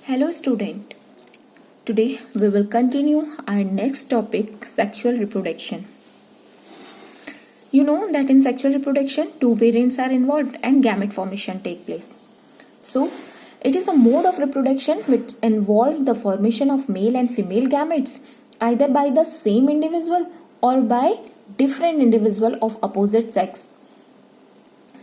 Hello student. Today we will continue our next topic, sexual reproduction. You know that in sexual reproduction two parents are involved and gamete formation take place. So it is a mode of reproduction which involves the formation of male and female gametes either by the same individual or by different individual of opposite sex.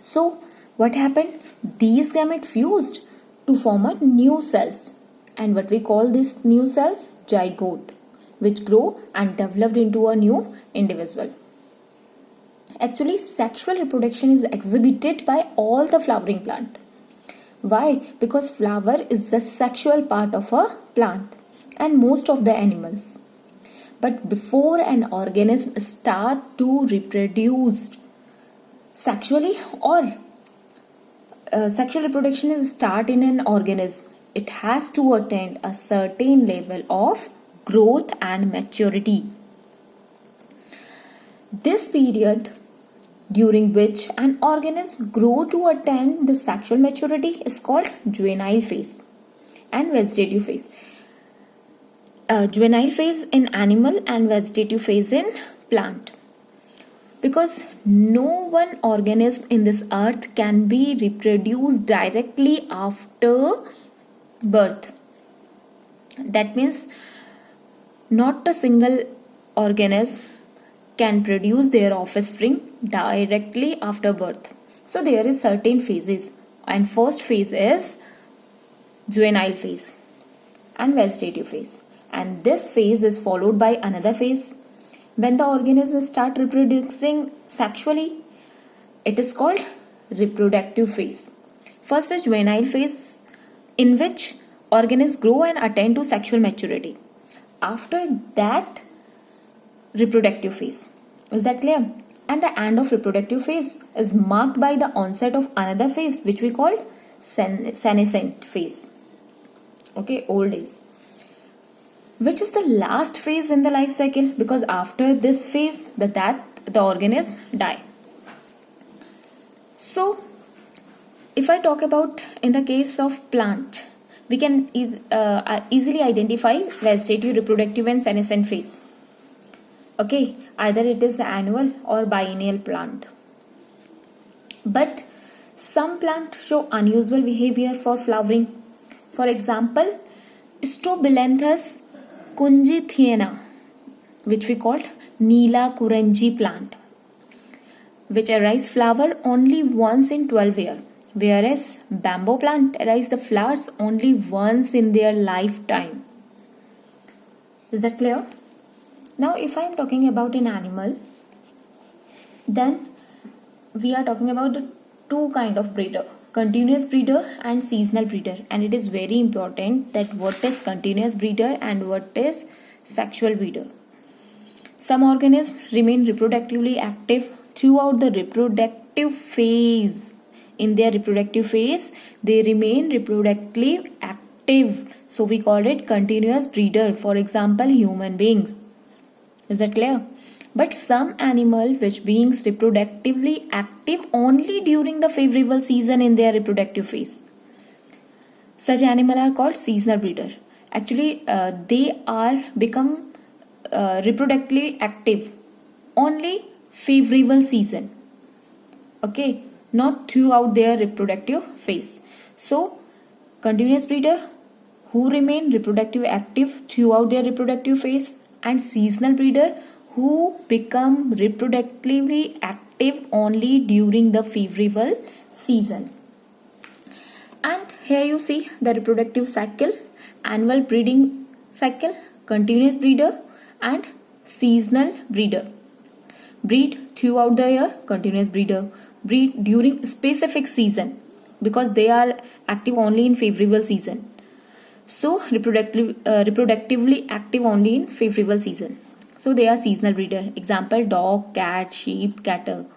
So what happened? These gametes fused to form a new cells, and what we call these new cells, zygote, which grow and developed into a new individual. Actually, sexual reproduction is exhibited by all the flowering plant. Why? Because flower is the sexual part of a plant and most of the animals. But before an organism start to reproduce sexually or sexual reproduction is start in an organism, it has to attain a certain level of growth and maturity. This period during which an organism grow to attain the sexual maturity is called juvenile phase and vegetative phase. Juvenile phase in animal and vegetative phase in plant. Because no one organism in this earth can be reproduced directly after birth. That means not a single organism can produce their offspring directly after birth. So there is certain phases, and first phase is juvenile phase and vegetative phase, and this phase is followed by another phase. When the organism start reproducing sexually, it is called reproductive phase. First is juvenile phase, in which organisms grow and attain to sexual maturity. After that, reproductive phase. Is that clear? And the end of reproductive phase is marked by the onset of another phase, which we call senescent phase. Okay, old age. Which is the last phase in the life cycle, because after this phase the organism die. So if I talk about in the case of plant, we can easily identify vegetative, reproductive and senescent phase. Okay, either it is annual or biennial plant. But some plants show unusual behavior for flowering. For example, Strobilanthes kunjithiana, which we called Neela Kuranji plant, which arise flower only once in 12 years, whereas bamboo plant arise the flowers only once in their lifetime. Is that clear? Now if I am talking about an animal, then we are talking about the two kind of breeder, continuous breeder and seasonal breeder, and it is very important that what is continuous breeder and what is sexual breeder. Some organisms remain reproductively active throughout the reproductive phase. In their reproductive phase, they remain reproductively active, so we call it continuous breeder. For example, human beings. Is that clear? But some animal which beings reproductively active only during the favorable season in their reproductive phase. Such animal are called seasonal breeder. Actually, they are become reproductively active only favorable season. Okay, not throughout their reproductive phase. So, continuous breeder who remain reproductively active throughout their reproductive phase, and seasonal breeder who become reproductively active only during the favorable season. And here you see the reproductive cycle, annual breeding cycle, continuous breeder and seasonal breeder. Breed throughout the year, continuous breeder. Breed during specific season because they are active only in favorable season. So reproductively active only in favorable season. So they are seasonal breeder. Example, dog, cat, sheep, cattle.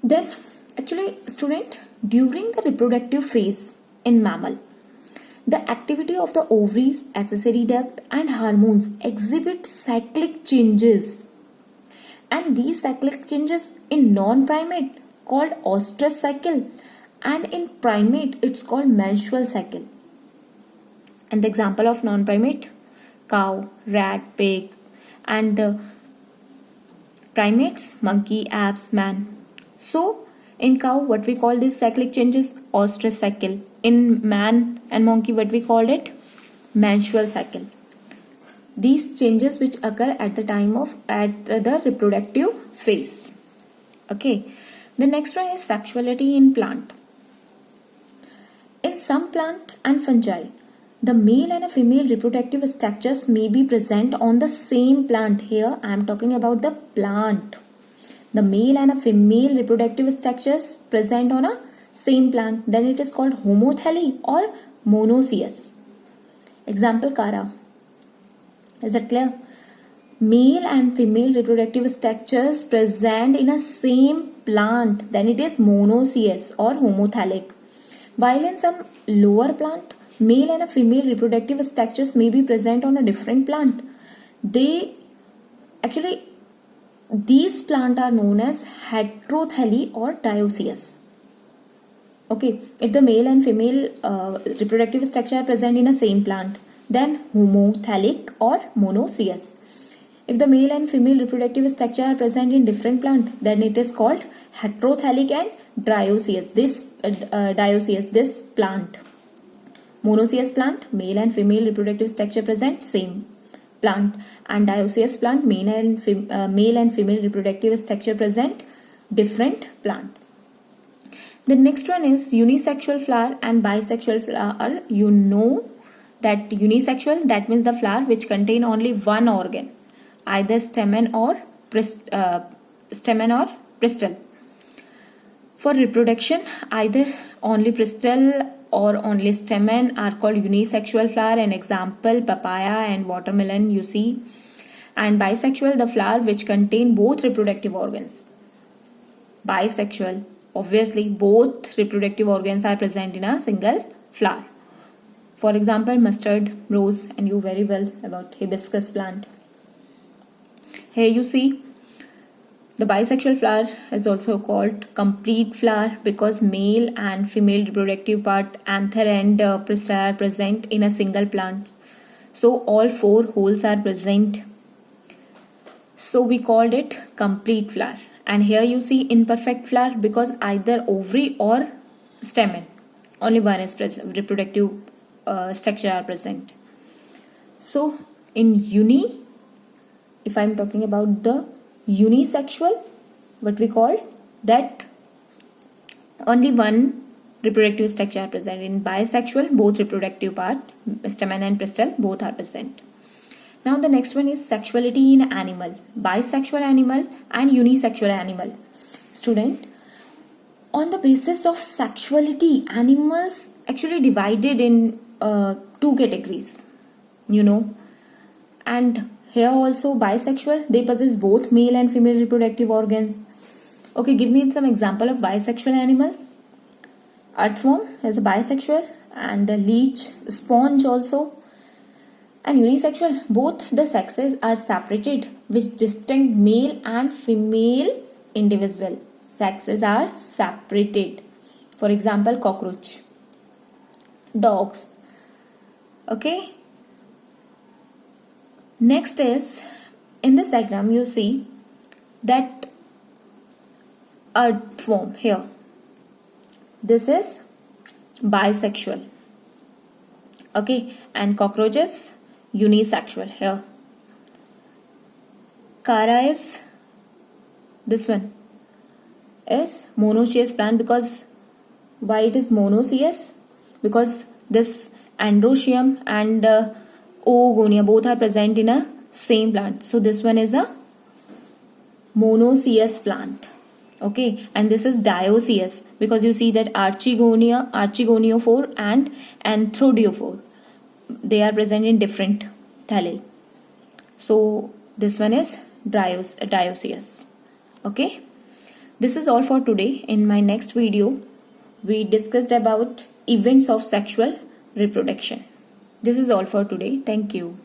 Then actually student, during the reproductive phase in mammal, the activity of the ovaries, accessory duct and hormones exhibit cyclic changes. And these cyclic changes in non-primate called ostrus cycle, and in primate it's called menstrual cycle. And the example of non-primate: cow, rat, pig. And primates: monkey, apes, man. So in cow, what we call these cyclic changes? Ostrich cycle. In man and monkey, what we called it? Menstrual cycle. These changes which occur at the reproductive phase. Okay. The next one is sexuality in plant. In some plant and fungi, the male and a female reproductive structures may be present on the same plant. Here I am talking about the plant. The male and a female reproductive structures present on a same plant. Then it is called homothallic or monoecious. Example: Kara. Is that clear? Male and female reproductive structures present in a same plant. Then it is monoecious or homothallic. While in some lower plant, male and a female reproductive structures may be present on a different plant. These plants are known as heterothallic or dioecious. Okay, if the male and female reproductive structure are present in a same plant, then homothallic or monoecious. If the male and female reproductive structure are present in different plant, then it is called heterothallic and dioecious. This plant. Monoecious plant, male and female reproductive structure present same plant, and dioecious plant, male and female reproductive structure present different plant. The next one is unisexual flower and bisexual flower. You know that unisexual, that means the flower which contain only one organ, either stamen or pistil. For reproduction, either only pistil or only stamen are called unisexual flower. An example: papaya and watermelon, you see. And bisexual, the flower which contain both reproductive organs. Bisexual, obviously both reproductive organs are present in a single flower. For example, mustard, rose, and you very well about hibiscus plant. Here you see the bisexual flower is also called complete flower because male and female reproductive part, anther and pistil, are present in a single plant. So all four holes are present. So we called it complete flower. And here you see imperfect flower because either ovary or stamen, only one is present, reproductive structure are present. So in if I am talking about the unisexual, what we call that only one reproductive structure are present. In bisexual, both reproductive part, stamen and pistil, both are present. Now the next one is sexuality in animal, bisexual animal and unisexual animal. Student, on the basis of sexuality, animals actually divided in two categories, and here also bisexual, they possess both male and female reproductive organs. Okay, give me some example of bisexual animals. Earthworm is a bisexual, and a leech, sponge also. And unisexual, both the sexes are separated with distinct male and female individual. Sexes are separated. For example, cockroach, dogs. Okay. Next is, in this diagram you see that earthworm here. This is bisexual. Okay, and cockroaches unisexual here. Kara is, this one is monoecious plant. Because why it is monoecious? Because this androecium and oogonia both are present in a same plant. So this one is a monoecious plant. Okay, and this is dioecious because you see that archigoniophore and anthodiophore, they are present in different thalli. So this one is dioecious. Okay, this is all for today. In my next video, we discussed about events of sexual reproduction. This is all for today. Thank you.